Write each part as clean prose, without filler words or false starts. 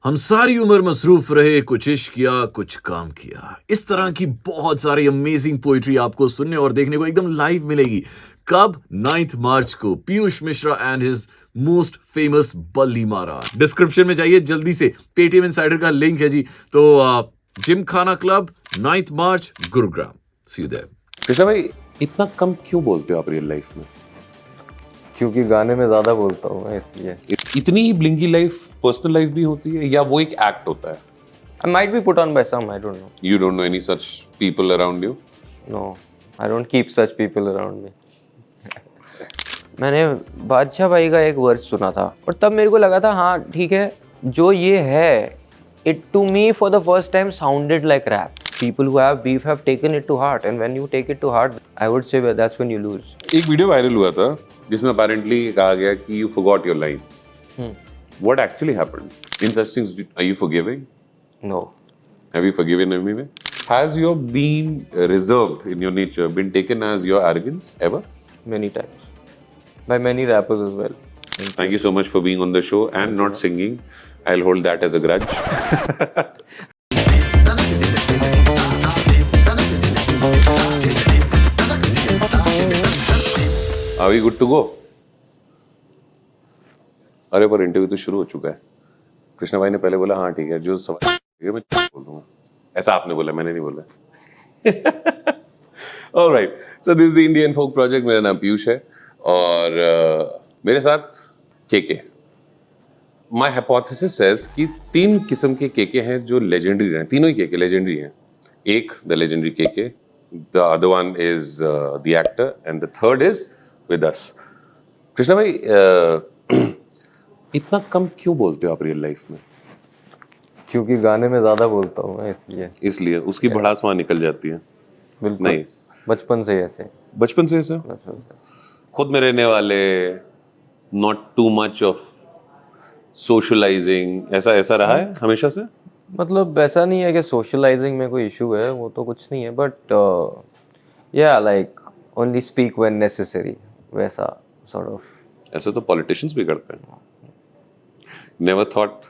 हम सारी उम्र मसरूफ रहे, कुछ इश्क किया, कुछ काम किया। इस तरह की बहुत सारी अमेजिंग पोएट्री आपको सुनने और देखने को एकदम लाइव मिलेगी। कब? 9th मार्च को Piyush Mishra and his most famous बल्ली मारा। डिस्क्रिप्शन में जाइए जल्दी से, पेटीएम इनसाइडर का लिंक है जी। तो Gymkhana club, 9th March, Gurugram. See you there. Krishna भाई, इतना कम क्यों बोलते हो आप रियल लाइफ में? क्योंकि गाने में ज्यादा बोलता हूँ मैं, इसलिए। इतनी ही ब्लिंकी लाइफ पर्सनल लाइफ भी होती है या वो एक एक्ट होता है? I might be put on by some, I don't know. You don't know any such people around you? No, I don't keep such people around me. मैंने बादशाह भाई का एक वर्स सुना था और तब मेरे को लगा था हाँ ठीक है, जो ये है, it to me for the first time sounded like rap. People who have beef have taken it to heart, and when you take it to heart, I would say that's when you lose. एक video viral हुआ था जिसमें apparently कहा गया कि you forgot your lines. What actually happened? In such things, are you forgiving? No. Have you forgiven Emiway? Has your being reserved in your nature been taken as your arrogance ever? Many times. By many rappers as well. Thank you so much for being on the show and not singing. I'll hold that as a grudge. Are we good to go? अरे पर interview तो शुरू हो चुका है। कृष्णा भाई ने पहले बोला हाँ ठीक है, जो सवाल है मैं बोल दूंगा। ऐसा आपने बोला, मैंने नहीं बोला। Alright, so this is the Indian folk project. मेरा नाम पीयूष है और मेरे साथ केके। My hypothesis says कि 3 किस्म के केके हैं जो लेजेंडरी हैं। तीनों ही केके लेजेंडरी हैं। एक the legendary KK, the other one is the actor, and the third is with us. Krishna भाई, इतना कम क्यों बोलते हो आप रियल लाइफ में? क्योंकि गाने में ज्यादा बोलता हूँ मैं, इसलिए उसकी भड़ास वहाँ निकल जाती है। बिल्कुल। Nice. बचपन से ही ऐसे। बचपन से ऐसा? बचपन से। खुद में रहने वाले, not too much of socializing, ऐसा रहा है हमेशा से? मतलब ऐसा नहीं है कि सोशलाइजिंग में कोई इशू है, वो तो कुछ नहीं है, बट या like only speak when necessary, वैसा सॉर्ट ऑफ। ऐसे तो पॉलिटिशियंस भी करते हैं। नेवर थॉट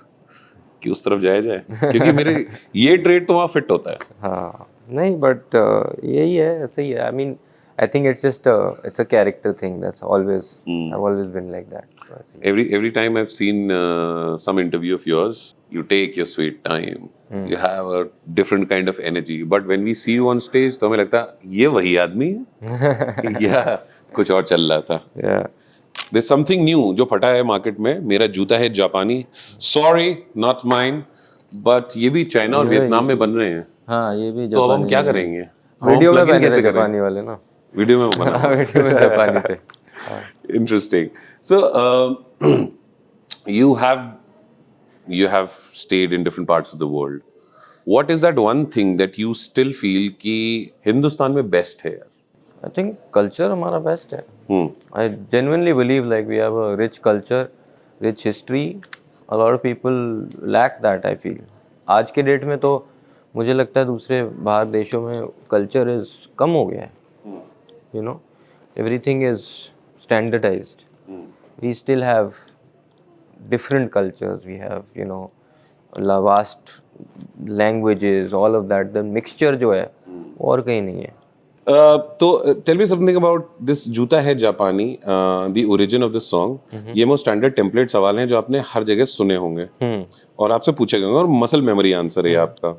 कि उस तरफ जाया जाए, क्योंकि मेरे ये ट्रेड तो वहाँ फिट होता है। हाँ नहीं, बट यही है, ऐसे ही है। I mean I think it's just it's a character thing, that's always, I have always been like that. Every time I've seen some interview of yours, you take your sweet time. You have a different kind of energy. But when we see you on stage, तो हमें लगता है ये वही आदमी है या कुछ और चल रहा था। There's something new जो फटा है मार्केट में। मेरा जूता है जापानी। Sorry, not mine. But ये भी चाइना और वियतनाम में बन रहे हैं। हाँ, ये भी तो अब हम क्या करेंगे? वीडियो में पहने थे जापानी वाले ना। वीडियो में बना। वीडियो में जापानी थे। Interesting. So you have stayed in different parts of the world. What is that one thing that you still feel कि हिंदुस्तान में बेस्ट है यार? I think culture हमारा बेस्ट है। I genuinely believe like we have a rich culture, rich history. A lot of people lack that, I feel. आज के date में तो मुझे लगता है दूसरे बाहर देशों में culture is कम हो गया है। You know, everything is standardized. We still have different cultures. We have, you know, vast languages, all of that. The mixture जो है और कहीं नहीं है। तो tell me something about this जूता है जापानी, the origin of this song. ये मोस्ट स्टैंडर्ड टेम्पलेट सवाल हैं जो आपने हर जगह सुने होंगे और आपसे पूछे गए और मसल मेमोरी आंसर है आपका।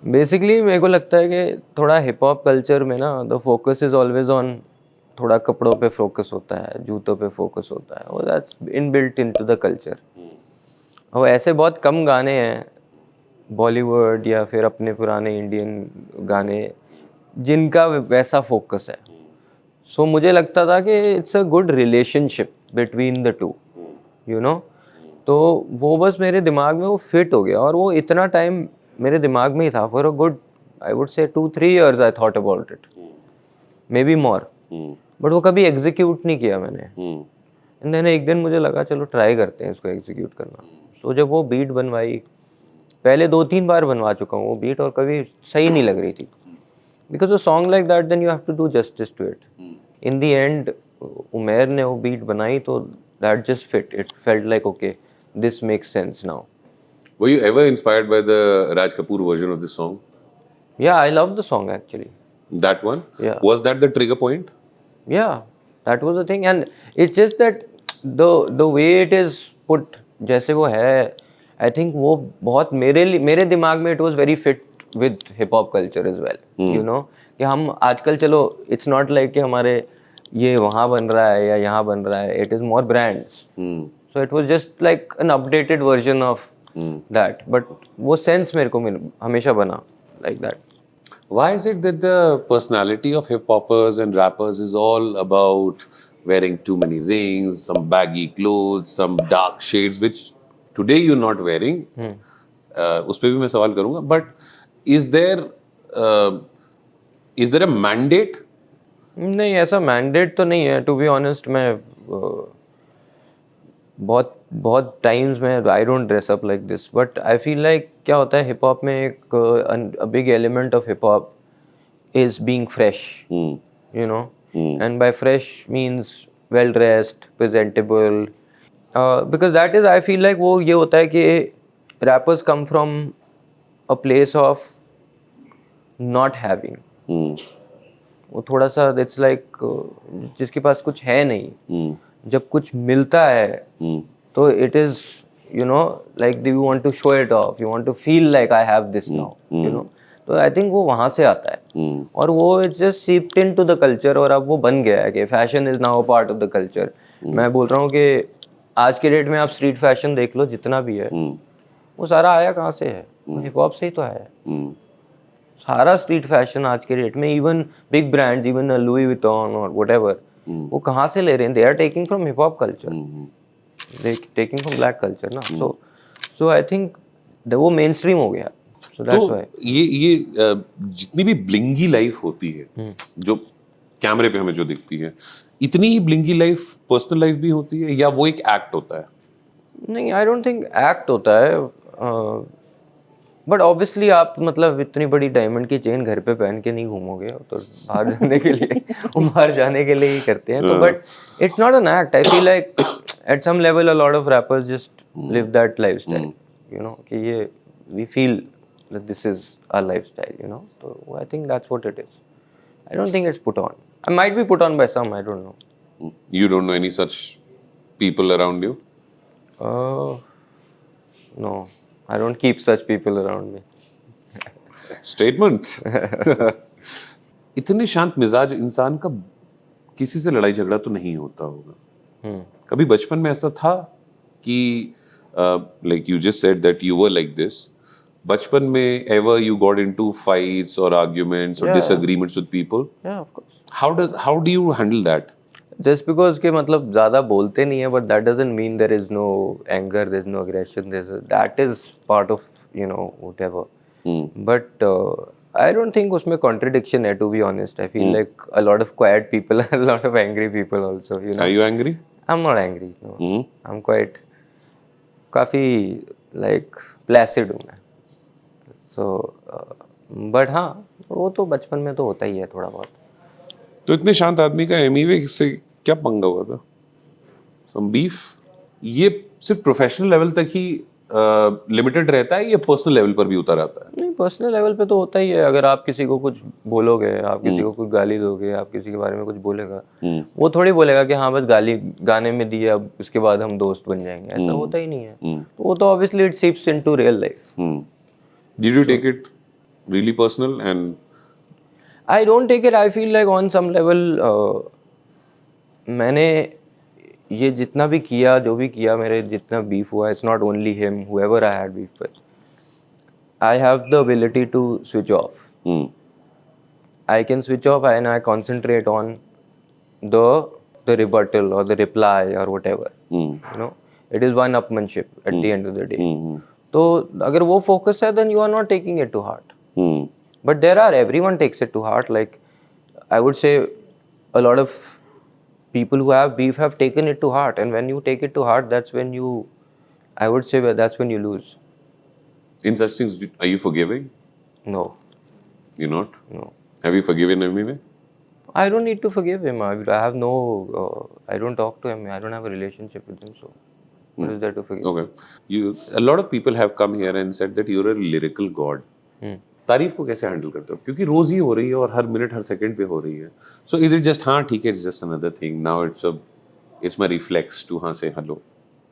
बेसिकली मेरे को लगता है कि थोड़ा हिप हॉप कल्चर में ना the focus is always on, थोड़ा कपड़ों पे फोकस होता है, जूतों पे फोकस होता है, और that's inbuilt into the culture. और ऐसे बहुत कम गाने हैं बॉलीवुड या फिर अपने पुराने इंडियन गाने जिनका वैसा फोकस है। सो मुझे लगता था कि it's a good relationship between the two, you know. तो वो बस मेरे दिमाग में वो फिट हो गया और वो इतना टाइम मेरे दिमाग में ही था। For a good, I would से 2-3 years I thought about it, may be more, but वो कभी एग्जीक्यूट नहीं किया मैंने। एंड देन एक दिन मुझे लगा चलो ट्राई करते हैं इसको एग्जीक्यूट करना। सो जब वो बीट बनवाई, पहले 2-3 बार बनवा चुका हूँ वो बीट और कभी सही नहीं लग रही थी। Because a song like that, then you have to do justice to it. In the end, उमेर ने वो बीट बनाई तो that just fit. It felt like okay, this makes sense now. Were you ever inspired by the Raj Kapoor version of this song? Yeah, I love the song actually. That one? Yeah. Was that the trigger point? Yeah, that was the thing, and it's just that the way it is put, जैसे वो है, I think वो बहुत मेरे दिमाग में it was very fit with hip hop culture as well. You know कि हम आजकल चलो it's not like कि हमारे ये वहाँ बन रहा है या यहाँ बन रहा है, it is more brands. So it was just like an updated version of that, but वो sense मेरे को हमेशा बना like that. Why is it that the personality of hip hoppers and rappers is all about wearing too many rings, some baggy clothes, some dark shades, which today you're not wearing? उस पे भी मैं सवाल करूंगा. But is there a mandate? नहीं, ऐसा mandate तो नहीं है. टू बी ऑनेस्ट मैं बहुत टाइम्स में I don't dress up like this, but I feel like क्या होता है हिप हॉप में एक big element of hip hop is being fresh, you know, and by fresh means well dressed, presentable, because that is I feel like वो ये होता है कि rappers come from a place of not having. वो थोड़ा सा it's like जिसके पास कुछ है नहीं, जब कुछ मिलता है तो it is you know like do you want to show it off, you want to feel like I have this now, you know. तो आई थिंक वो वहाँ से आता है और वो it's just seeped into the culture और अब वो बन गया है कि fashion is now part of the culture. मैं बोल रहा हूँ कि आज के डेट में आप स्ट्रीट फैशन देख लो जितना भी है, वो सारा आया कहाँ से है? हिप हॉप से ही तो आया है. सारा स्ट्रीट फैशन आज के डेट में, even big brands, even Louis Vuitton और व्हाटएवर, वो कहाँ से ले रहे हैं? They are taking from hip hop culture, they taking from black culture ना. सो आई थिंक वो मेन स्ट्रीम हो गया. सो दैट्स व्हाई ये जितनी भी ब्लिंगी लाइफ होती है जो कैमरे पे हमें जो दिखती है, इतनी ही ब्लिंगी लाइफ पर्सनल लाइफ भी होती है या वो एक एक्ट होता है? नहीं, आई डोंट थिंक एक्ट होता है, बट ऑब्वियसली आप मतलब इतनी बड़ी डायमंड की चेन घर पे पहन के नहीं घूमोगे, तो बाहर जाने के लिए वो बाहर जाने के लिए ही करते हैं. तो but it's not an act. I feel like at some level a lot of rappers just live that lifestyle, you know, कि ये we feel that this is our lifestyle, you know. तो I think that's what it is. I don't think it's put on. I might be put on by some, I don't know. You don't know any such people around you? No, I don't keep such people around me. Statement. इतने शांत मिजाज इंसान का किसी से लड़ाई झगड़ा तो नहीं होता होगा. कभी बचपन में ऐसा था कि like you just said that you were like this, बचपन में ever you got into fights or arguments or disagreements with people? Yeah, of course. How do you handle that? Just because के मतलब ज़्यादा बोलते नहीं है, but that doesn't mean there is no anger, there is no aggression, that is part of, you know, whatever. But I don't think उसमें contradiction है, to be honest. I feel like a lot of quiet people, a lot of angry people also, you know. Are you angry? I'm not angry, no. I'm quite काफ़ी like placid हूँ मैं. So but हाँ, वो तो बचपन में तो होता ही है थोड़ा बहुत. तो इतने शांत आदमी का एमीवे से क्या पंगा हुआ था? सम बीफ? ये सिर्फ प्रोफेशनल लेवल तक ही लिमिटेड रहता है या पर्सनल लेवल पर भी उतर आता है? नहीं, पर्सनल लेवल पे तो होता ही है. अगर आप किसी को कुछ बोलोगे, आप किसी को कुछ गाली दोगे, आप किसी के बारे में कुछ बोलेगा, वो थोड़ी बोलेगा कि हाँ बस गाली गाने में दी है, अब उसके बाद हम दोस्त बन जाएंगे. ऐसा होता ही नहीं है. वो तो obviously it seeps into real life. Did you take it really personal? And I don't take it. I feel like on some level मैंने ये जितना भी किया, जो भी किया, मेरे जितना बीफ हुआ, it's not only him, whoever I had beef with, I have the ability to switch off. I can switch off and I concentrate on the rebuttal or the reply or whatever. You know, it is one-upmanship at the end of the day. तो अगर वो focus है, then you are not taking it to heart. But everyone takes it to heart. Like, I would say a lot of people who have beef have taken it to heart. And when you take it to heart, that's when I would say that's when you lose. In such things, are you forgiving? No. You're not? No. Have you forgiven Emiway? I don't need to forgive him. I have no, I don't talk to him. I don't have a relationship with him. So What is there to forgive? Okay. A lot of people have come here and said that you're a lyrical god. तारीफ को कैसे handle करते हो? क्योंकि रोज ही हो रही है और हर मिनट हर सेकंड पे हो रही है. So is it just हाँ ठीक है, it's just another thing. Now it's my reflex to हाँ say hello,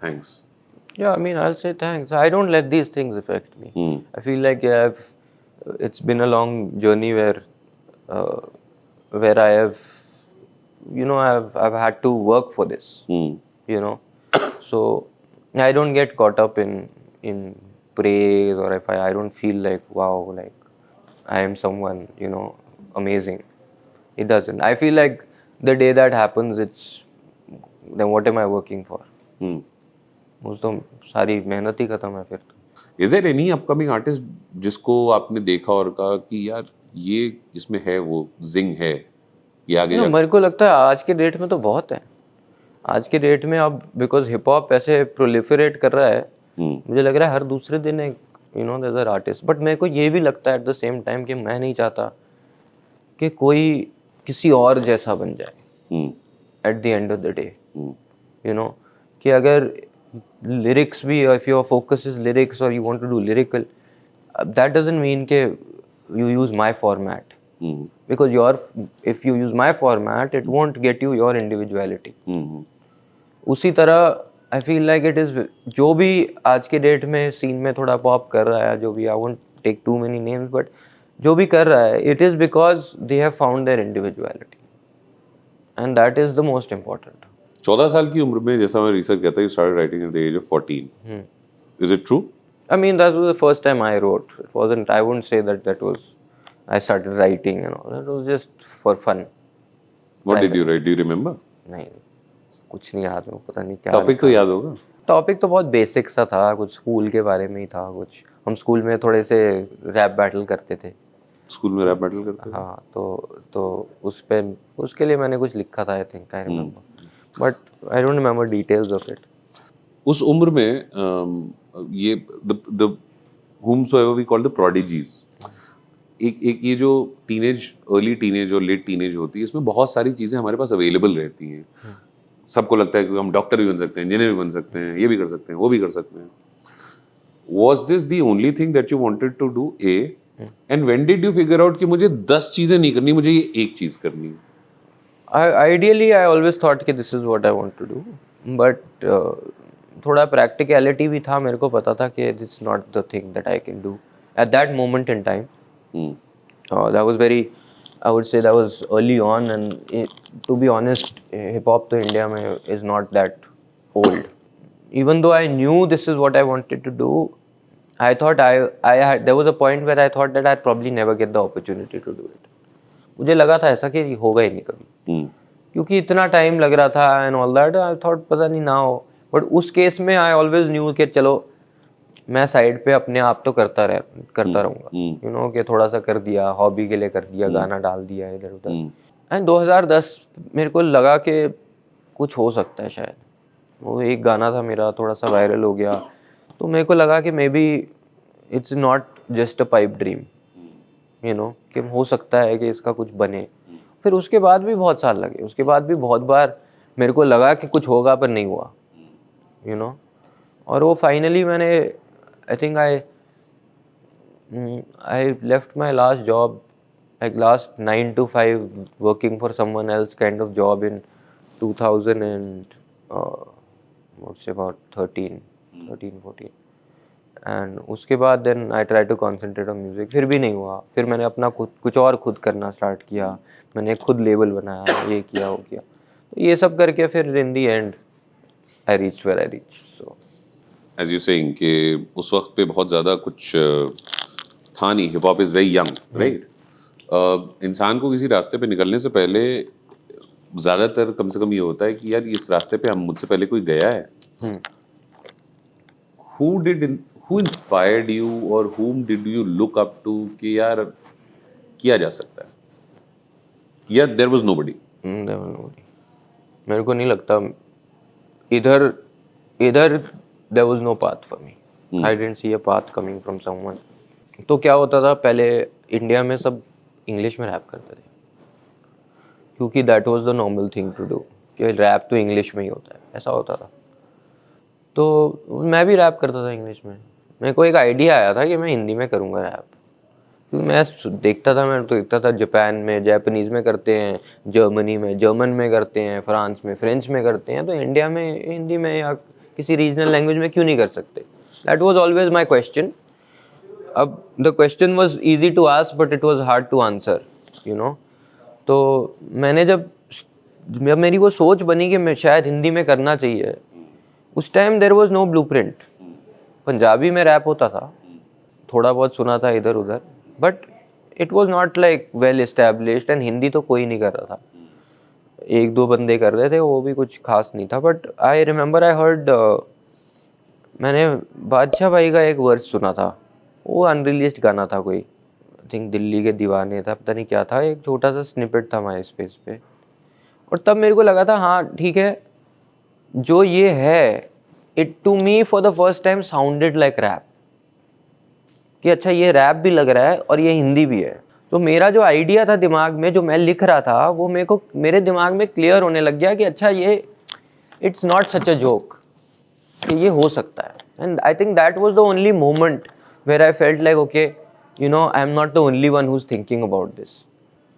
thanks. Yeah, I mean, I'll say thanks. I don't let these things affect me. I feel like it's been a long journey where I have, I've had to work for this. You know, so I don't get caught up in praise, or if I don't feel like wow, like I am someone amazing. It doesn't. I feel like the day that happens, then what am I working for? उस तो सारी मेहनत ही खत्म है फिर. Is there any upcoming artist जिसको आपने देखा और कहा कि यार ये इसमें है, वो जिंग है, ये आगे जाके? मेरे को लगता है आज के डेट में तो बहुत है. आज के डेट में अब बिकॉज हिप हॉप ऐसे प्रोलिफरेट कर रहा है, मुझे लग रहा है हर दूसरे दिन एक there's an artist. बट मेरे को ये भी लगता है एट द सेम टाइम कि मैं नहीं चाहता कि कोई किसी और जैसा बन जाए at the end of the day. कि अगर लिरिक्स भी, if your focus is lyrics और you want to do lyrical, that doesn't mean के you use my format. Because if you use my format, it won't get you your individuality. उसी तरह I feel like it is, जो भी आज के date में scene में थोड़ा पॉप कर रहा है, जो भी, I won't take too many names, but जो भी कर रहा है, it is because they have found their individuality, and that is the most important. 14 साल की उम्र में, जैसा मैं रिसर्च कहता हूँ, you started writing at the age of 14. Is it true? I mean, that was the first time I wrote. It wasn't, I wouldn't say that was, I started writing and all. That was just for fun. What did you write? Do you remember? नहीं, कुछ नहीं याद, में पता नहीं क्या. Topic तो याद होगा. टॉपिक तो बहुत बेसिक सा था, कुछ स्कूल के बारे में ही था. कुछ हम स्कूल में थोड़े से रैप बैटल करते थे. स्कूल में रैप बैटल करते थे? हाँ, तो उसके लिए मैंने कुछ लिखा था, I think, I remember, but I don't remember details of it. उस उम्र में ये the whomsoever we call the prodigies, एक ये जो अर्ली टीनेज और लेट टीनेज होती है, इसमें बहुत सारी चीज़ें हमारे पास अवेलेबल रहती हैं. सबको लगता है कि हम डॉक्टर भी बन सकते हैं, इंजीनियर भी बन सकते हैं, ये भी कर सकते हैं, वो भी कर सकते हैं. Was this the only thing that you wanted to do? And when did you figure out कि मुझे 10 चीज़ें नहीं करनी, मुझे ये एक चीज़ करनी है? Ideally, I always thought कि this is what I want to do, but थोड़ा प्रैक्टिकलिटी भी था. मेरे को पता था कि this is not the thing that I can do at that moment in time. That was very, I would say that was early on, and to be honest, hip hop to India में is not that old. Even though I knew this is what I wanted to do, I thought there was a point where I thought that I'd probably never get the opportunity to do it. मुझे लगा था ऐसा कि होगा ही नहीं कभी, क्योंकि इतना टाइम लग रहा था and all that. I thought पता नहीं ना हो, बट उस केस में I always knew कि चलो मैं साइड पे अपने आप तो करता रहूँगा. कि थोड़ा सा कर दिया, हॉबी के लिए कर दिया, गाना डाल दिया इधर उधर. एंड 2010 मेरे को लगा कि कुछ हो सकता है शायद. वो एक गाना था मेरा, थोड़ा सा वायरल हो गया, तो मेरे को लगा कि may be it's not just a pipe dream, कि हो सकता है कि इसका कुछ बने. फिर उसके बाद भी बहुत साल लगे, उसके बाद भी बहुत बार मेरे को लगा कि कुछ होगा, पर नहीं हुआ. और वो फाइनली मैंने, I think I left my last job, like last 9 to 5 working for someone else kind of job in 2000 and what's about 13 14. And उसके बाद then I try to concentrate on music. फिर भी नहीं हुआ. फिर मैंने अपना कुछ और खुद करना स्टार्ट किया. मैंने खुद लेबल बनाया, ये किया वो किया. तो ये सब करके फिर in the end I reached where I reached. So as you saying कि उस वक्त पे बहुत ज़्यादा कुछ था नहीं. Hip hop is very young, right? इंसान को किसी रास्ते पे निकलने से पहले ज़्यादातर कम से कम ये होता है कि यार इस रास्ते पे मुझसे पहले कोई गया है. Who inspired you or whom did you look up to कि यार किया जा सकता है? या there was nobody? There was nobody. मेरे को नहीं लगता. इधर there was no path for me. I didn't see a path coming from someone. तो क्या होता था पहले इंडिया में, सब इंग्लिश में रैप करते थे, क्योंकि that was the normal thing to do, कि रैप तो इंग्लिश में ही होता है, ऐसा होता था. तो मैं भी रैप करता था इंग्लिश में। मेरे को एक आइडिया आया था कि मैं हिंदी में करूँगा रैप, क्योंकि मैं देखता था जापान में जापानीज़ में करते हैं, जर्मनी में जर्मन में करते हैं, फ्रांस में फ्रेंच में करते हैं, तो इंडिया में हिंदी में या किसी रीजनल लैंग्वेज में क्यों नहीं कर सकते? That was always my question. अब the question was easy to ask but it was hard to answer, you know. तो मैंने जब मेरी वो सोच बनी कि मैं शायद हिंदी में करना चाहिए, उस time there was no blueprint. Punjabi में रैप होता था, थोड़ा बहुत सुना था इधर उधर, but it was not like well established, and Hindi तो कोई नहीं कर रहा था। एक दो बंदे कर रहे थे, वो भी कुछ खास नहीं था। But I remember I heard, मैंने बादशाह भाई का एक वर्स सुना था, वो अनरिलीज्ड गाना था कोई, आई थिंक दिल्ली के दीवाने था, पता नहीं क्या था, एक छोटा सा स्निपेट था माई स्पेस पे। और तब मेरे को लगा था हाँ ठीक है, जो ये है, it to me for the first time sounded like rap, कि अच्छा ये रैप भी लग रहा है और ये हिंदी भी है। तो मेरा जो आइडिया था दिमाग में, जो मैं लिख रहा था, वो मेरे दिमाग में क्लियर होने लग गया कि अच्छा ये it's not such a joke, कि ये हो सकता है। And I think that was the only moment where I felt like okay, you know, I am not the only one who is thinking about this.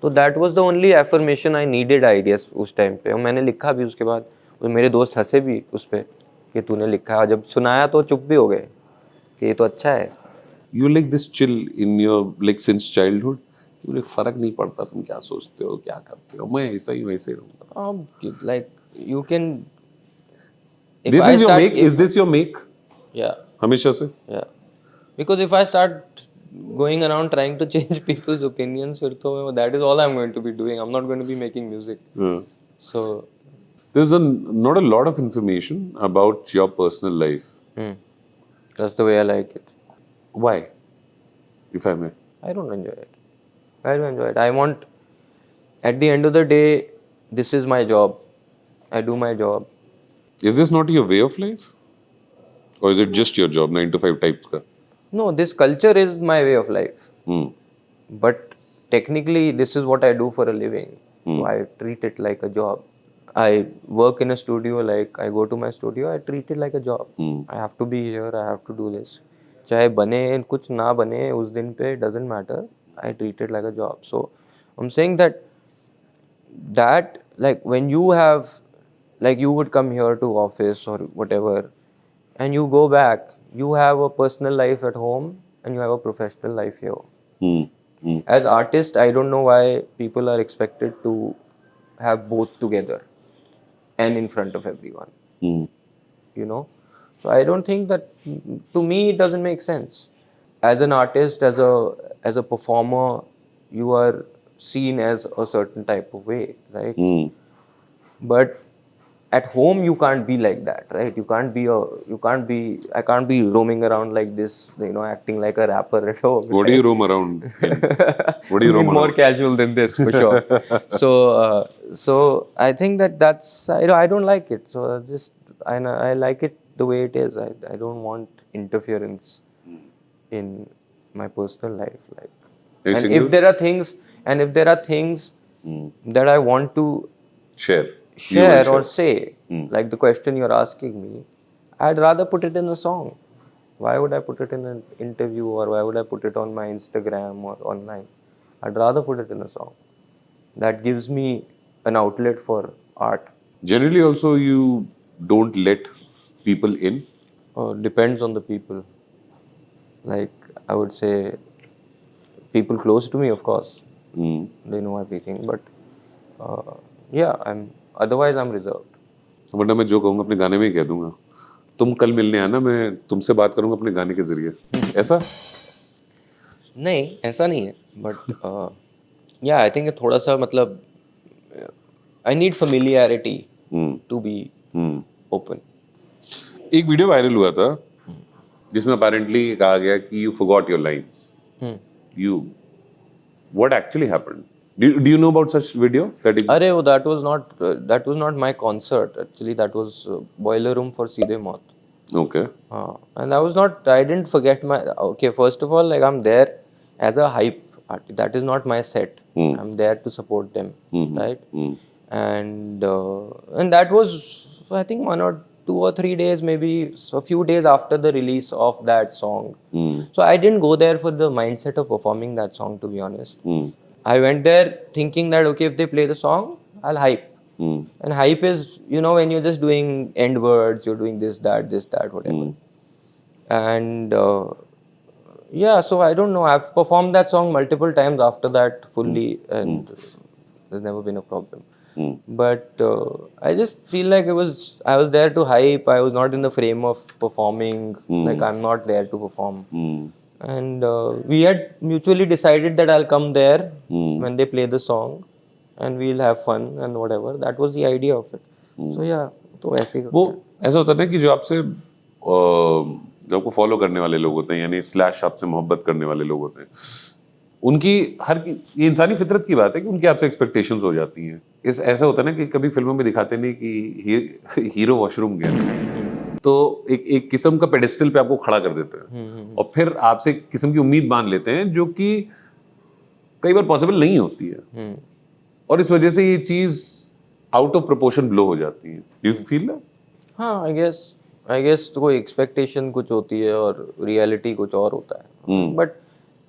तो that was the only affirmation I needed, I guess, उस time पे। और मैंने लिखा भी उसके बाद, और मेरे दोस्त हंसे भी उस पर कि तूने लिखा है, और जब सुनाया तो चुप भी हो गए कि ये तो अच्छा है। You like this chill in your like since childhood, मुझे फर्क नहीं पड़ता तुम क्या सोचते हो क्या करते हो, मैं ऐसा ही वैसे ही रहूंगा। Like you can, if this I is your start, make, is this your make yeah, हमेशा से? yeah, because if I start going around trying to change people's opinions, फिर तो that is all I'm going to be doing. I'm not going to be making music. So There's not a lot of information about your personal life. that's the way I like it. Why, if I may? I don't enjoy it. I don't enjoy it. I want, at the end of the day, this is my job. I do my job. Is this not your way of life? Or is it just your job, 9 to 5 type ka? No, this culture is my way of life. Hmm. But technically, this is what I do for a living. So I treat it like a job. I work in a studio, like I go to my studio, I treat it like a job. I have to be here, I have to do this. चाहे बने कुछ ना बने उस दिन पे, doesn't matter. I treat it like a job. So I'm saying that like when you have, like you would come here to office or whatever, and you go back, you have a personal life at home and you have a professional life here. As artists, I don't know why people are expected to have both together and in front of everyone. You know, so I don't think that, to me it doesn't make sense. As an artist, as a performer, you are seen as a certain type of way, right? But at home you can't be like that, right? I can't be roaming around like this, you know, acting like a rapper at home. What do you roam around in? What do you I mean, roam more around? casual than this for sure. So I think that's I don't like it. So I like it the way it is. I don't want interference in my personal life, like. Are you And single? if there are things that I want to Share. You will share or say, like the question you're asking me, I'd rather put it in a song. Why would I put it in an interview, or why would I put it on my Instagram or online? I'd rather put it in a song. That gives me an outlet for art. Generally, also, you don't let people in. Depends on the people. Like, I would say, people close to me, of course, they know everything. But yeah, otherwise I'm reserved. वरना मैं जो कहूँगा अपने गाने में ही कह दूंगा, तुम कल मिलने आना, मैं तुमसे बात करूंगा अपने गाने के जरिए, ऐसा? नहीं, ऐसा नहीं है, बट या आई थिंक थोड़ा सा मतलब I need familiarity to be open. एक वीडियो वायरल हुआ था जिसमें अपेरेंटली कहा गया कि you forgot your lines. You, what actually happened? Do you know about such video? अरे वो that was not my concert actually. That was Boiler Room for सीधे मौत. Okay. And I didn't forget my, okay, first of all, like I'm there as a hype artist. That is not my set. I'm there to support them, right? And that was, I think, 2 or 3 days, maybe so a few days after the release of that song. Hmm. So I didn't go there for the mindset of performing that song, to be honest. Hmm. I went there thinking that okay, if they play the song, I'll hype. Hmm. And hype is, you know, when you're just doing end words, you're doing this, that, whatever. Hmm. And yeah, so I don't know. I've performed that song multiple times after that fully, and there's never been a problem. Hmm. But I just feel like I was there to hype. I was not in the frame of performing. Like I'm not there to perform. Hmm. And we had mutually decided that I'll come there when they play the song, and we'll have fun and whatever. That was the idea of it. So yeah, तो ऐसे ही वो होता है. ऐसा होता है ना कि जो आपसे जो आपको फॉलो करने वाले लोग होते हैं, यानी स्लैश आपसे मोहब्बत करने वाले लोग होते हैं, उनकी ये इंसानी फितरत की बात है कि उनकी आपसे एक्सपेक्टेशंस हो जाती हैं. ऐसा होता है ना कि कभी फिल्मों में दिखाते नहीं कि हीरो वॉशरूम गया तो एक किस्म का पेडेस्टल पे आपको खड़ा कर देते हैं और फिर आपसे एक किस्म की उम्मीद मान लेते हैं जो कि कई बार पॉसिबल नहीं होती है, और इस वजह से ये चीज आउट ऑफ प्रोपोर्शन ब्लो हो जाती है. Do you feel that? हाँ, आई गेस तो कोई एक्सपेक्टेशन कुछ होती है और रियलिटी कुछ और होता है. बट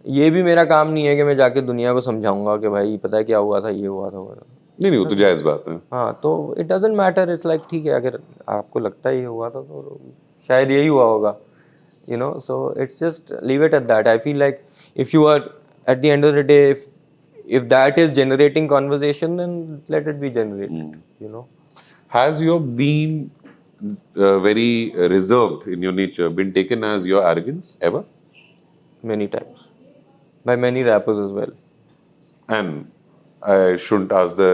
ये भी मेरा काम नहीं है कि मैं जाके दुनिया को समझाऊंगा कि भाई पता है क्या हुआ था, ये हुआ था. नहीं, वो तो जायज बात है. हाँ, तो it doesn't matter. It's like ठीक है, अगर आपको लगता है ये हुआ था तो शायद यही हुआ होगा, you know. So it's just leave it at that. I feel like if you are at the end of the day, if that is generating conversation, then let it be generated, you know. Has your being very reserved in your nature been taken as your arrogance ever? Many times by many rappers as well. And I shouldn't ask the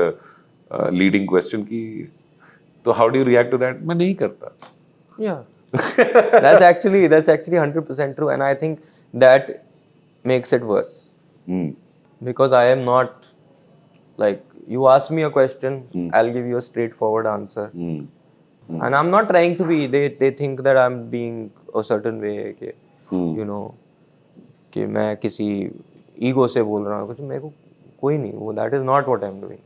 leading question ki तो how do you react to that? मैं नहीं करता. Yeah. that's actually 100% true, and I think that makes it worse. Because I am not like, you ask me a question, I'll give you a straightforward answer. And I'm not trying to be, they think that I'm being a certain way कि you know कि मैं किसी ego से बोल रहा हूँ कुछ. मेरे को कोई नहीं, वो that is not what I'm doing,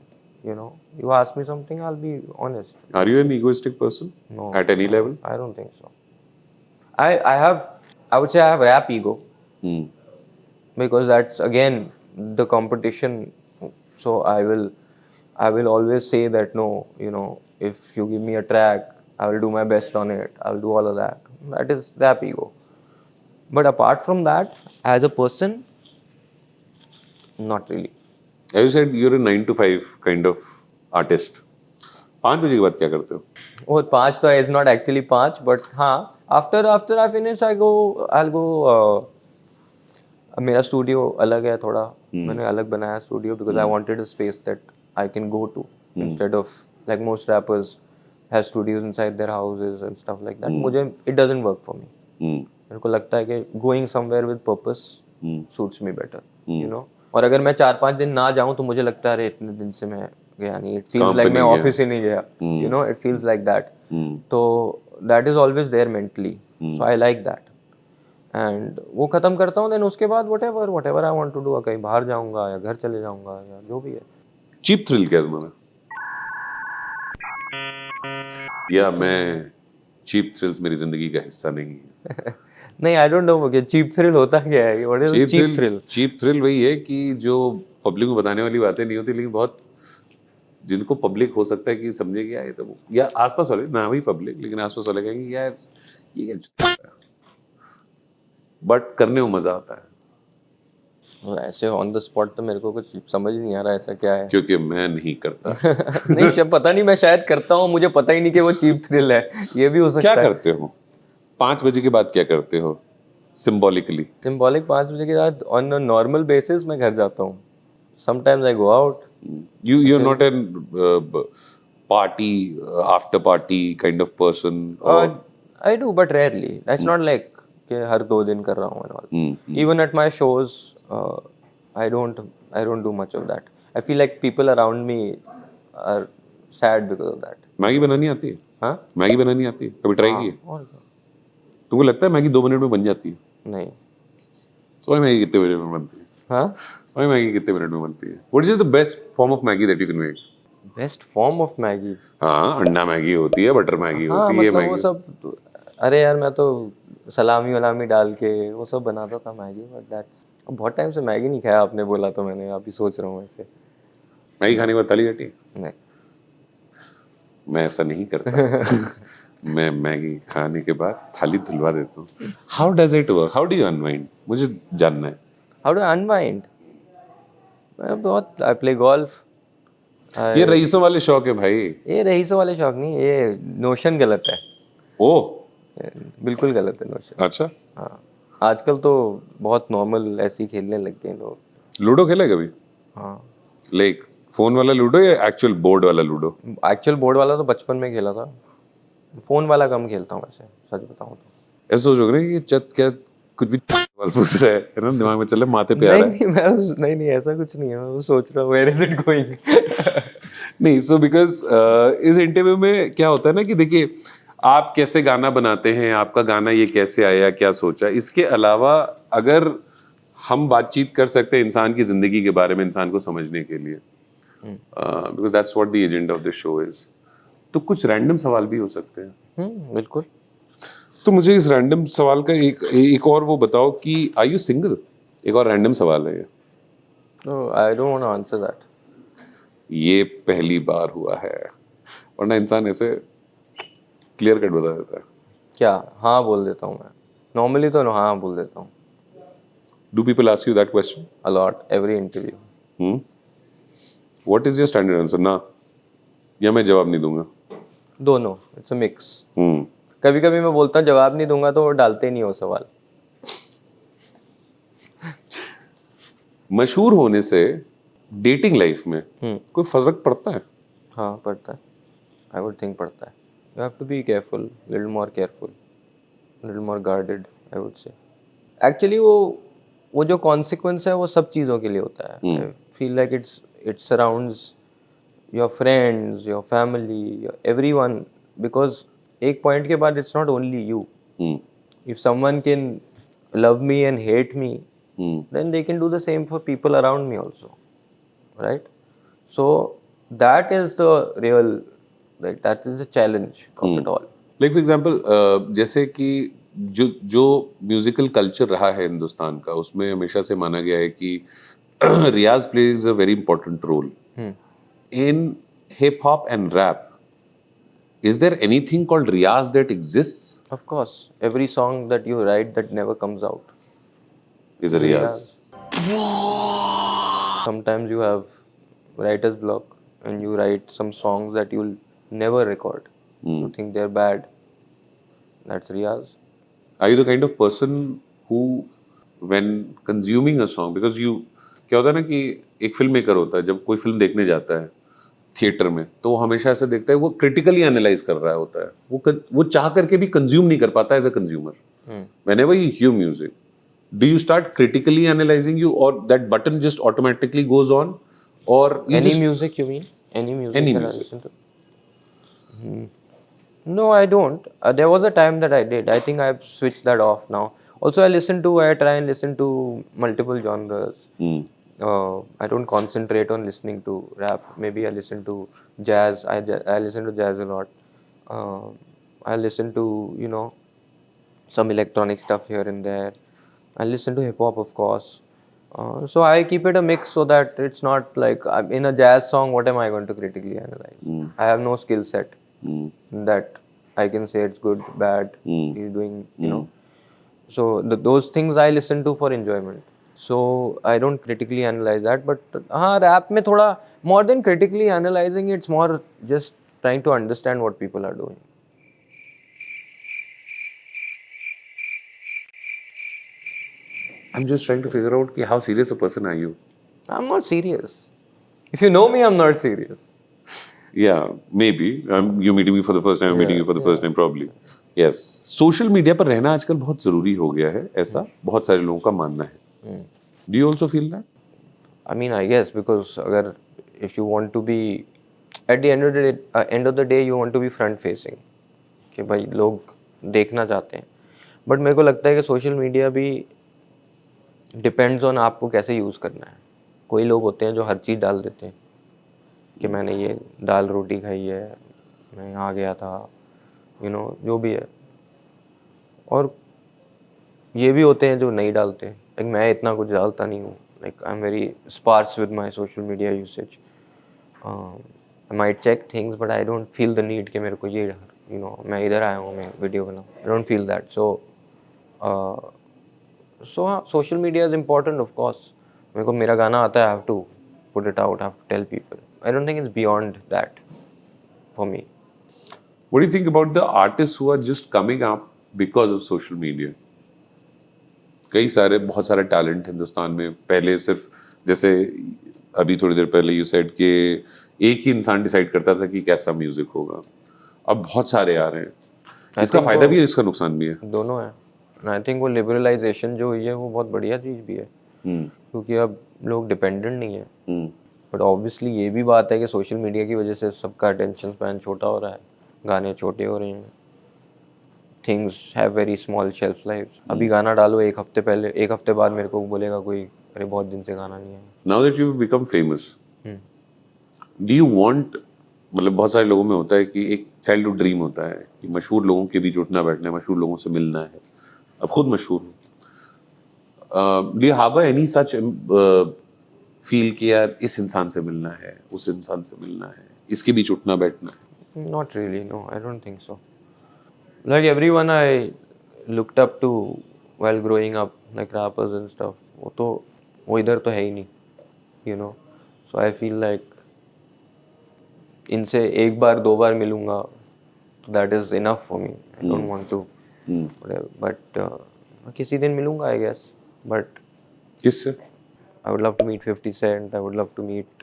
you know. You ask me something, I'll be honest. Are you an egoistic person? No. At any level? I don't think so. I would say I have rap ego. Because that's again the competition. So I will always say that no, you know, if you give me a track, I will do my best on it. I'll do all of that. That is rap ego. But apart from that, as a person, not really. As you said, you're a 9 to 5 kind of artist. 5 बजे के बाद क्या करते हो? Oh, 5 तो is not actually 5, but हाँ, after I finish, I'll go. मेरा studio अलग है थोड़ा. मैंने अलग बनाया studio because I wanted a space that I can go to instead of like most rappers have studios inside their houses and stuff like that. मुझे it doesn't work for me. मेरे को लगता है कि going somewhere with purpose suits me better, you know. और अगर मैं 4-5 दिन ना जाऊँ तो मुझे लगता है अरे इतने दिन से मैं गया नहीं. It feels like मैं ऑफिस ही नहीं गया, you know. It feels like that. तो that is always there mentally. So I like that. And वो खत्म करता हूँ, देन उसके बाद whatever I want to do, कहीं बाहर जाऊंगा या घर चले जाऊंगा या जो भी है. चीप थ्रिल क्या तुम्हारा? या मैं चीप थ्रिल्स मेरी जिंदगी का हिस्सा नहीं है. नहीं, आई डोंट नो कि चीप थ्रिल होता क्या है. What is cheap thrill? Cheap thrill वही है कि जो पब्लिक को बताने वाली बातें नहीं होती, लेकिन बहुत जिनको पब्लिक हो सकता है कि समझे क्या है, तो या आसपास वाले ना भी पब्लिक, लेकिन आसपास वाले कहेंगे यार ये क्या, बट करने में मजा आता है. ऐसे ऑन द स्पॉट तो मेरे को कुछ समझ नहीं आ रहा ऐसा क्या है. क्योंकि मैं नहीं करता. नहीं, पता नहीं, मैं शायद करता हूँ, मुझे पता ही नहीं कि वो चीप थ्रिल है. ये भी हो सकता है. क्या करते हो 5 बजे के बाद? क्या करते हो सिंबॉलिक 5 बजे के बाद ऑन अ नॉर्मल बेसिस मैं घर जाता हूँ. Sometimes I go out. You are not an party after party kind of person? I do but rarely. That's not like कि हर 2 दिन कर रहा हूँ and all. Even at my shows, I don't do much of that. I feel like people around me are sad because of that. Maggi बनानी आती है? हाँ, मैगी बनानी आती है? कभी ट्राई की है? तुमको लगता है मैगी 2 मिनट में बन जाती है? नहीं. तो मैगी कितने मिनट में बनती है? हाँ, मैगी कितने मिनट में बनती है? What is the best form of Maggi that you can make? Best form of Maggi? हाँ, अंडा मैगी होती है, बटर मैगी हाँ होती है, ये मतलब वो मैगी। सब, अरे यार मैं तो सलामी वलामी डाल के वो सब बनाता था मैगी, बट दैट्स, बहुत टाइम से मैगी नहीं खाया, आपने बोला तो मैंने अभी सोच रहा हूँ ऐसे। मैगी खाने के बाद ताली कटी? नहीं। मैं ऐसा नहीं करता। मैं मैगी खाने के बाद थाली धुलवा देता हूँ। How does it work? How do you unwind? मुझे जानना है। How do unwind? मैं बहुत, आई प्ले गोल्फ। ये रईसों वाले शौक है भाई। ये रईसों वाले शौक नहीं, ये नोशन गलत है, ओह, बिल्कुल गलत है नोशन। अच्छा। हाँ, आजकल तो बहुत नॉर्मल ऐसे ही खेलने लग गए लोग। लूडो खेला है कभी? हाँ, लाइक फोन वाला लूडो या एक्चुअल बोर्ड वाला लूडो? एक्चुअल बोर्ड वाला तो बचपन में खेला था, फोन वाला कम खेलता हूँ वैसे, सच बताऊँ तो। ऐसा सोच रहे कि जब क्या कुछ भी सवाल पूछ रहा है ना, दिमाग में चल रहा है, माथे पे आ नहीं रहा है। नहीं, नहीं नहीं, ऐसा कुछ नहीं है, मैं वो सोच रहा हूँ वेयर इज इट गोइंग। नहीं, सो बिकॉज इस इंटरव्यू में क्या होता है ना कि देखिए, आप कैसे गाना बनाते हैं, आपका गाना ये कैसे आया, क्या सोचा, इसके अलावा अगर हम बातचीत कर सकते हैं इंसान की जिंदगी के बारे में, इंसान को समझने के लिए, because that's what the agenda of this show is, तो कुछ रैंडम सवाल भी हो सकते हैं। बिल्कुल। तो मुझे इस रैंडम सवाल का एक और वो बताओ कि आर यू सिंगल? एक और रैंडम सवाल है ये। तो I don't want to answer that. ये पहली बार हुआ है, वरना इंसान ऐसे क्लियर कट बता देता है। क्या हाँ बोल देता हूँ मैं, नॉर्मली तो हाँ बोल देता हूँ। Do people ask you that question? A lot, every interview. What is your standard answer? ना, या मैं जवाब नहीं दूंगा? दोनों, इट्स अ मिक्स। हम्म कभी कभी मैं बोलता हूँ जवाब नहीं दूंगा तो वो डालते ही नहीं हो सवाल। मशहूर होने से डेटिंग लाइफ में कोई फर्क पड़ता है? हाँ पड़ता है, आई वुड थिंक पड़ता है। You have to be careful, little more careful, little more guarded, I would say. Actually वो जो कॉन्सिक्वेंस है वो सब चीज़ों के लिए होता है। आई feel like it surrounds your friends, your family, everyone, because एक पॉइंट के बाद it's not only you. If someone can love me and hate me, then they can do the same for people around me also, right? So that is the real, like that is the challenge of it all. Like for example, जैसे कि जो musical culture रहा है हिंदुस्तान का, उसमें हमेशा से माना गया है कि riyaz plays a very important role in hip hop and rap. Is there anything called riyaz that exists? Of course, every song that you write that never comes out is a is a riyaz? riyaz. Sometimes you have writer's block and you write some songs that you'll never record. You think they're bad, that's riyaz. Are you the kind of person who, when consuming a song, because you, क्या होता है ना कि एक film maker होता है, जब कोई फिल्म देखने जाता है थिएटर में, तो वो हमेशा ऐसे देखता है, वो क्रिटिकली एनालाइज कर रहा होता है, वो चाह करके भी कंज्यूम नहीं कर पाता as a consumer. Whenever you hear music, do you start critically analyzing, you, or that button just automatically goes on, or you Any just music, you mean? Any music any that I music? listen to? No, I don't. There was a time that I did. I think I've switched that off now. Also, I try and listen to multiple genres. I don't concentrate on listening to rap. Maybe I listen to jazz. I listen to jazz a lot. I listen to, some electronic stuff here and there. I listen to hip hop, of course. So I keep it a mix so that it's not like in a jazz song, what am I going to critically analyze? I have no skill set that I can say it's good, bad, he's doing, So those things I listen to for enjoyment. So I don't critically analyze that. But rap में थोड़ा more than critically analyzing, it's more just trying to understand what people are doing. I'm just trying to figure out कि how serious a person are you? I'm not serious. If you know me, I'm not serious. Yeah, maybe. You meeting me for the first time, I'm meeting you for the first time, probably. Yes. Social media पर रहना आजकल बहुत जरूरी हो गया है, ऐसा बहुत सारे लोगों का मानना है। Do you also feel that? I mean, I guess because अगर if you want to be at the end of the day, you want to be front facing, कि भाई लोग देखना चाहते हैं, बट मेरे को लगता है कि सोशल मीडिया भी डिपेंड्स ऑन आपको कैसे यूज़ करना है। कोई लोग होते हैं जो हर चीज़ डाल देते हैं, कि मैंने ये दाल रोटी खाई है, मैं यहाँ गया था, जो भी है। और ये भी होते हैं जो नहीं डालते, लाइक मैं इतना कुछ डालता नहीं हूँ, like I am very sparse with my social media usage. I might check things but I don't feel the need कि मेरे को ये मैं इधर आया हूँ, मैं वीडियो बनाऊँ, I don't feel that. So हाँ, social media is important of course. मेरे को मेरा गाना आता है, I have to put it out, I have to tell people. I don't think it's beyond that for me. What do you think about the artists who are just coming up because of social media? बहुत सारे talent Hindustan में पहले सिर्फ, जैसे अभी थोड़ी देर पहले you said कि एक ही इंसान डिसाइड करता था कि कैसा म्यूजिक होगा, अब बहुत सारे आ रहे हैं। इसका फायदा भी है, इसका नुकसान भी है, दोनों है। आई थिंक वो लिबरलाइजेशन जो हुई है वो बहुत बढ़िया चीज़ भी है, क्योंकि अब लोग डिपेंडेंट नहीं है। बट ऑब्वियसली ये भी बात है कि सोशल मीडिया की वजह से सबका अटेंशन स्पैन छोटा हो रहा है, गाने छोटे हो रहे हैं, things have very small shelf life. अभी गाना डालो, एक हफ्ते बाद मेरे को बोलेगा कोई, अरे बहुत दिन से गाना नहीं है। Now that you become famous, do you want, मतलब बहुत सारे लोगों में होता है कि एक चाइल्डहुड ड्रीम होता है कि मशहूर लोगों के बीच उठना बैठना है, मशहूर लोगों से मिलना है, अब खुद मशहूर हूँ, do you have any such feel कि यार इस इंसान से मिलना है, उस इंसान से मिलना है, इसके बीच उठना बैठना है? Not really, no, I don't think so. Like everyone I looked up to while growing up, like rappers and stuff, वो इधर तो है ही नहीं, सो आई फील लाइक इनसे एक बार दो बार मिलूंगा, that is enough for me. I don't want to, but किसी दिन मिलूंगा आई गेस। बट किससे? I would love to meet 50 Cent. I would love to meet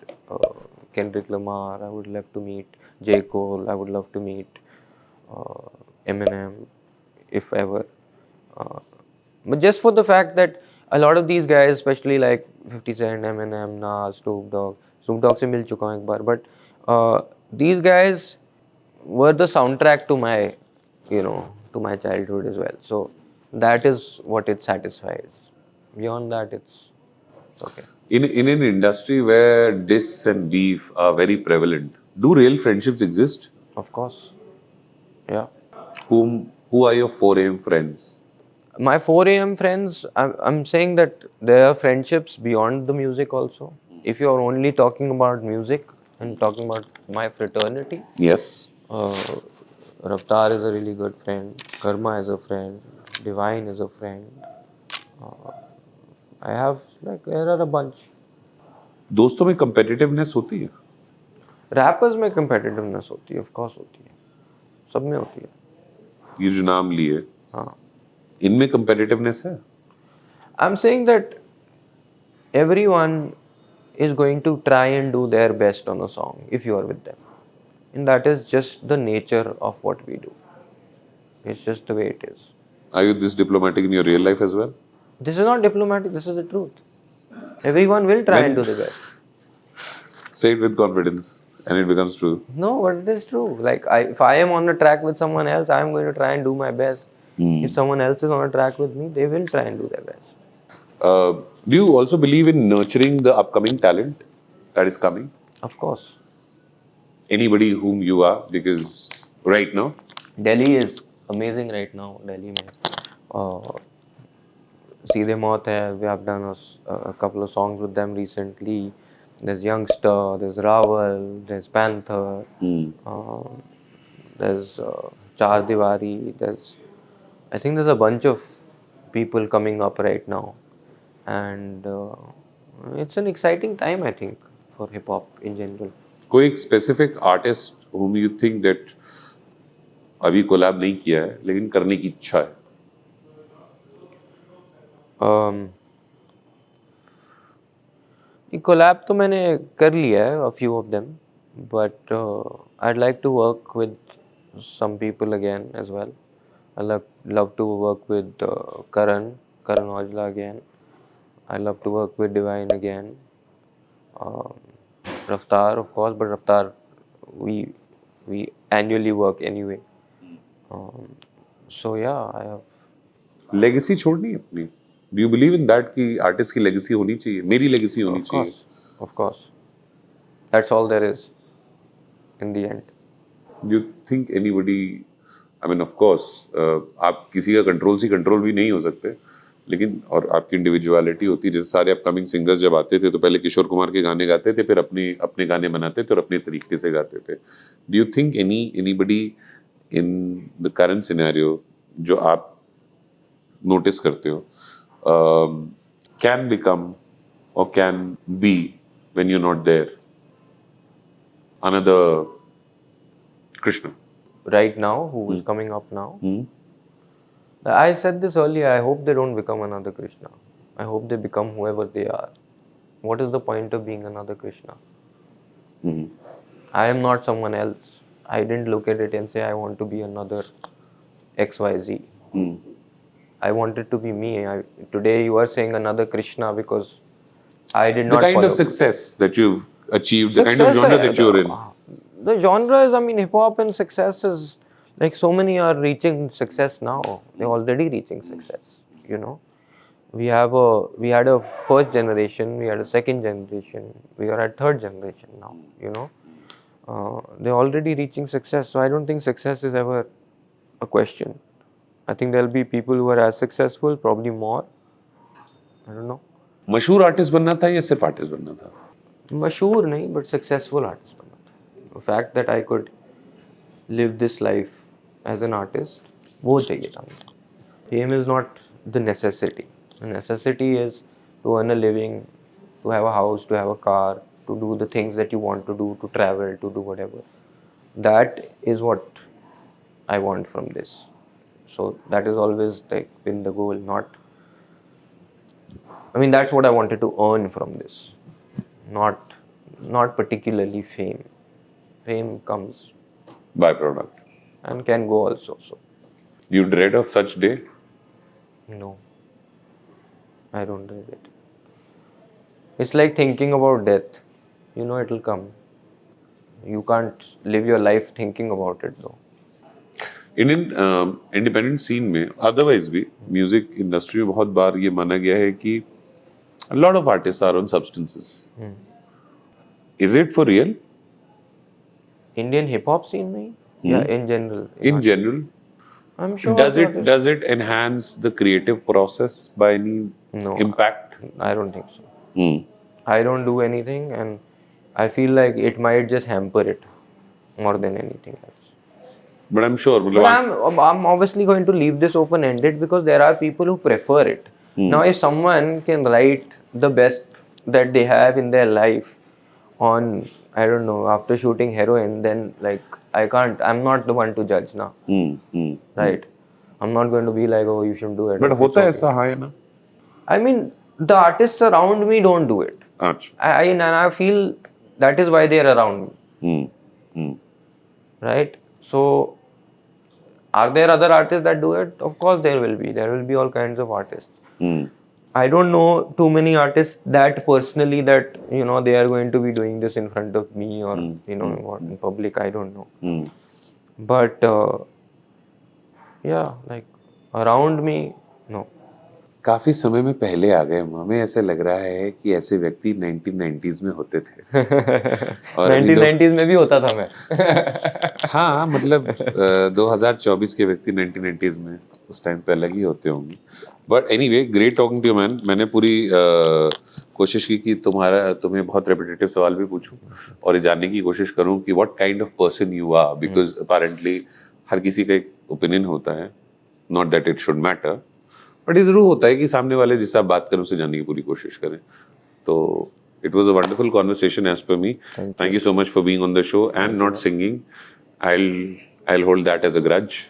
Kendrick Lamar. I would love to meet J. Cole. I would love to meet Eminem, if ever. But just for the fact that a lot of these guys, especially like 50 Cent, Eminem, Nas, Snoop Dogg से मिल चुका हूँ एक बार. But these guys were the soundtrack to my, to my childhood as well. So that is what it satisfies. Beyond that, it's okay. In an industry where diss and beef are very prevalent, do real friendships exist? Of course. Yeah. Who are your 4 AM friends? My 4 AM friends, I'm saying that there are friendships beyond the music also. If you're only talking about music and talking about my fraternity, Yes. Raftar is a really good friend, Karma is a friend, Divine is a friend. I have, like, there are a bunch. दोस्तों में competitiveness होती है? Rappers में competitiveness होती है, of course होती है, सब में होती है। ये जो नाम लिए, हाँ, इनमें competitiveness है? I'm saying that everyone is going to try and do their best on a song if you are with them, and that is just the nature of what we do. It's just the way it is. Are you this diplomatic in your real life as well? This is not diplomatic, this is the truth. Everyone will try and do the best. Say it with confidence and it becomes true. No, but it is true. Like, if I am on a track with someone else, I am going to try and do my best. If someone else is on a track with me, they will try and do their best. Do you also believe in nurturing the upcoming talent that is coming? Of course. Anybody whom you are, because right now, Delhi is amazing right now. Delhi mein Seedhe Maut hai, we have done a couple of songs with them recently. There's Youngster, there's Raval, there's Panther, there's Char Diwari, I think there's a bunch of people coming up right now, and it's an exciting time, I think, for hip hop in general. कोई एक specific artist whom you think that अभी collab नहीं किया है लेकिन करने की इच्छा है? कोलैब तो मैंने कर लिया है, a few of them, but I'd like to work with some people again as well. I love to work with Karan Aujla again. I love to work with Divine again. Raftar, of course, but Raftar, we annually work anyway. So yeah, I have. Legacy छोड़नी है अपनी? Do you believe in that कि artist की legacy होनी चाहिए? मेरी legacy होनी चाहिए? Of course. That's all there is. in the end. You think anybody, I mean, of course, आप किसी का कंट्रोल भी नहीं हो सकते, लेकिन और आपकी इंडिविजुअलिटी होती है. जैसे सारे अपकमिंग सिंगर्स जब आते थे तो पहले किशोर कुमार के गाने गाते थे, फिर अपने अपने गाने बनाते थे और अपने तरीके से गाते थे. Do you think anybody in the current scenario जो आप नोटिस करते हो कैन बिकम और can be when you not there another Krishna? Right now, who is coming up now? I said this earlier. I hope they don't become another Krishna. I hope they become whoever they are. What is the point of being another Krishna? I am not someone else. I didn't look at it and say I want to be another XYZ. I wanted to be me. Today you are saying another Krishna because I did not The kind follow. of success that you've achieved, the kind of genre that you're in. The genre is, I mean, hip hop and success is like so many are reaching success now. They're already reaching success. You know, we had a first generation, we had a second generation, we are at third generation now. You know, they're already reaching success. So I don't think success is ever a question. I think there'll be people who are as successful, probably more. I don't know. मशहूर artist बनना था या सिर्फ artist बनना था? मशहूर नहीं, but successful artist बनना था. The fact that I could live this life as an artist, वो चाहिए था मुझे. Fame is not the necessity. The necessity is to earn a living, to have a house, to have a car, to do the things that you want to do, to travel, to do whatever. That is what I want from this. So that is always like been the goal, not. I mean, that's what I wanted to earn from this, not particularly fame. Fame comes Byproduct. and can go also. So You dread of such day? no, I don't dread it. It's like thinking about death. You know it'll come. You can't live your life thinking about it though. Indian independent scene में otherwise भी music industry में बहुत बार ये माना गया है कि a lot of artists are on substances. Is it for real? Indian hip hop scene में? Yeah, in general. In general, I'm sure. does it enhance the creative process by any No. impact? I don't think so. I don't do anything, and I feel like it might just hamper it more than anything else. But I'm sure. But I'm obviously going to leave this open-ended because there are people who prefer it. Now, if someone can write the best that they have in their life on, I don't know, after shooting heroin, then like I can't. I'm not the one to judge now. Right? I'm not going to be like, oh, you should do it. But होता है ऐसा है ना? I mean, the artists around me don't do it. अच्छा. And I feel that is why they are around me. Right? So, are there other artists that do it? Of course there will be. There will be all kinds of artists. I don't know too many artists that personally that, you know, they are going to be doing this in front of me or, you know, in public. I don't know. But, yeah, like around me, no. काफी समय में पहले आ गए हम. हमें ऐसे लग रहा है कि ऐसे व्यक्ति 1990s में होते थे. और 1990s में भी होता था मैं. हाँ, मतलब 2024 के व्यक्ति 1990s में उस टाइम पे अलग ही होते होंगे. But anyway, great talking to you man. मैंने पूरी कोशिश की कि तुम्हें बहुत रेपिटेटिव सवाल भी पूछूं और ये जानने की कोशिश करूं कि what kind of person you are, because apparently हर किसी का एक ओपिनियन होता है. Not that it should matter, but ये जरूर होता है कि सामने वाले जिससे आप बात करें उससे जानने की पूरी कोशिश करें. तो it was a wonderful conversation as per me. Thank you so much for being on the show and not singing. I'll hold that as a grudge.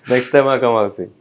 Next time I come, I'll sing.